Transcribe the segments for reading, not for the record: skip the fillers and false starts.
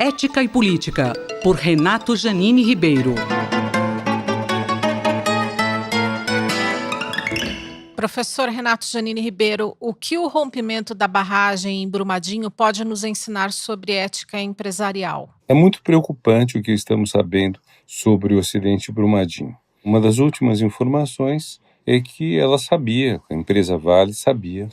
Ética e Política, por Renato Janine Ribeiro. Professor Renato Janine Ribeiro, o que o rompimento da barragem em Brumadinho pode nos ensinar sobre ética empresarial? É muito preocupante o que estamos sabendo sobre o acidente de Brumadinho. Uma das últimas informações é que a empresa Vale sabia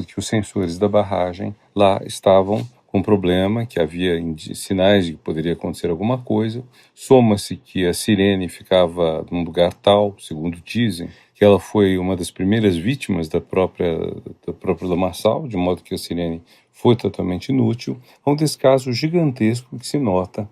que os sensores da barragem lá estavam com problema, que havia sinais de que poderia acontecer alguma coisa. Soma-se que a sirene ficava num lugar tal, segundo dizem, que ela foi uma das primeiras vítimas da própria lamaçal, de modo que a sirene foi totalmente inútil. Há um descaso gigantesco que se nota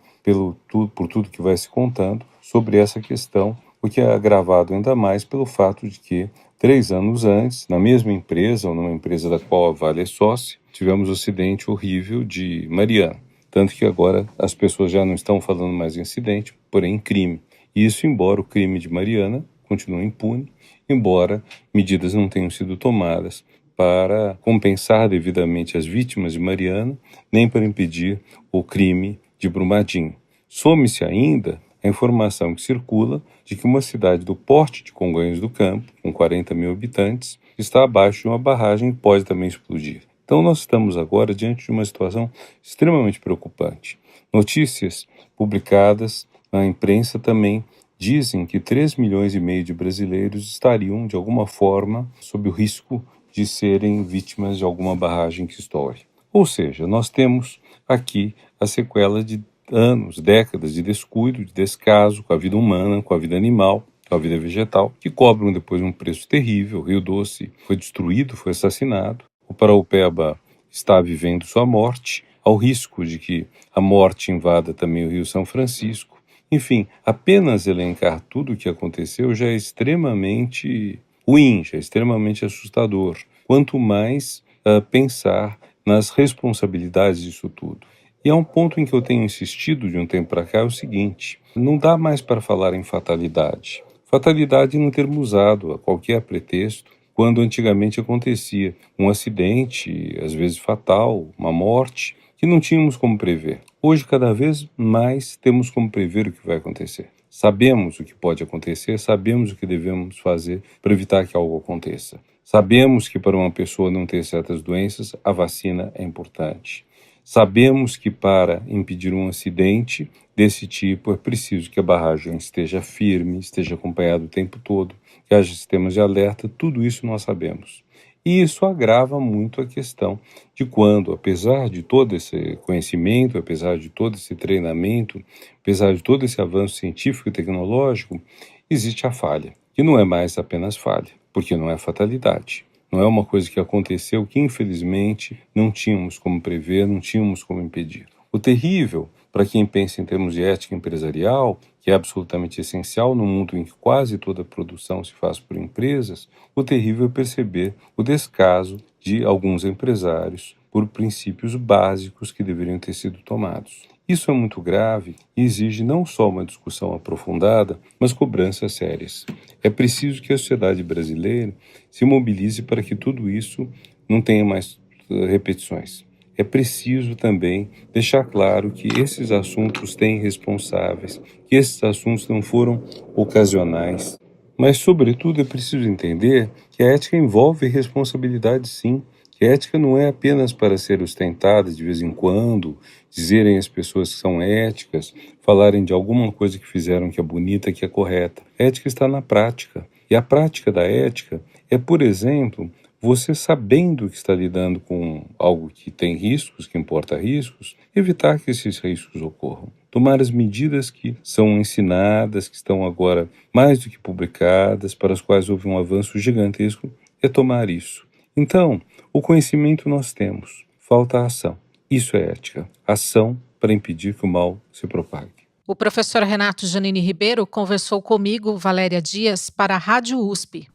por tudo que vai se contando sobre essa questão, o que é agravado ainda mais pelo fato de que 3 anos antes, na mesma empresa, ou numa empresa da qual a Vale é sócia, tivemos o acidente horrível de Mariana. Tanto que agora as pessoas já não estão falando mais em acidente, porém em crime. E isso embora o crime de Mariana continue impune, embora medidas não tenham sido tomadas para compensar devidamente as vítimas de Mariana, nem para impedir o crime de Brumadinho. Some-se ainda a informação que circula de que uma cidade do porte de Congonhas do Campo, com 40 mil habitantes, está abaixo de uma barragem e pode também explodir. Então nós estamos agora diante de uma situação extremamente preocupante. Notícias publicadas na imprensa também dizem que 3,5 milhões de brasileiros estariam, de alguma forma, sob o risco de serem vítimas de alguma barragem que estoure. Ou seja, nós temos aqui a sequela de anos, décadas de descuido, de descaso com a vida humana, com a vida animal, com a vida vegetal, que cobram depois um preço terrível. O Rio Doce foi destruído, foi assassinado. O Paraopeba está vivendo sua morte, ao risco de que a morte invada também o Rio São Francisco. Enfim, apenas elencar tudo o que aconteceu já é extremamente ruim, já é extremamente assustador. Quanto mais pensar nas responsabilidades disso tudo. E há um ponto em que eu tenho insistido de um tempo para cá, é o seguinte: não dá mais para falar em fatalidade. Fatalidade não termo usado a qualquer pretexto, quando antigamente acontecia um acidente, às vezes fatal, uma morte, que não tínhamos como prever. Hoje, cada vez mais, temos como prever o que vai acontecer. Sabemos o que pode acontecer, sabemos o que devemos fazer para evitar que algo aconteça. Sabemos que para uma pessoa não ter certas doenças, a vacina é importante. Sabemos que para impedir um acidente desse tipo é preciso que a barragem esteja firme, esteja acompanhada o tempo todo, que haja sistemas de alerta, tudo isso nós sabemos. E isso agrava muito a questão de quando, apesar de todo esse conhecimento, apesar de todo esse treinamento, apesar de todo esse avanço científico e tecnológico, existe a falha, que não é mais apenas falha, porque não é fatalidade. Não é uma coisa que aconteceu que, infelizmente, não tínhamos como prever, não tínhamos como impedir. O terrível, para quem pensa em termos de ética empresarial, que é absolutamente essencial no mundo em que quase toda a produção se faz por empresas, o terrível é perceber o descaso de alguns empresários por princípios básicos que deveriam ter sido tomados. Isso é muito grave e exige não só uma discussão aprofundada, mas cobranças sérias. É preciso que a sociedade brasileira se mobilize para que tudo isso não tenha mais repetições. É preciso também deixar claro que esses assuntos têm responsáveis, que esses assuntos não foram ocasionais. Mas, sobretudo, é preciso entender que a ética envolve responsabilidade, sim. Que a ética não é apenas para ser ostentada de vez em quando, dizerem às pessoas que são éticas, falarem de alguma coisa que fizeram que é bonita, que é correta. A ética está na prática. E a prática da ética é, por exemplo, você sabendo que está lidando com algo que tem riscos, que importa riscos, evitar que esses riscos ocorram. Tomar as medidas que são ensinadas, que estão agora mais do que publicadas, para as quais houve um avanço gigantesco, é tomar isso. Então, o conhecimento nós temos, falta a ação. Isso é ética. Ação para impedir que o mal se propague. O professor Renato Janine Ribeiro conversou comigo, Valéria Dias, para a Rádio USP.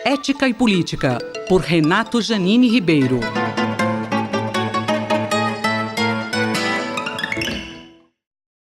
Ética e Política, por Renato Janine Ribeiro.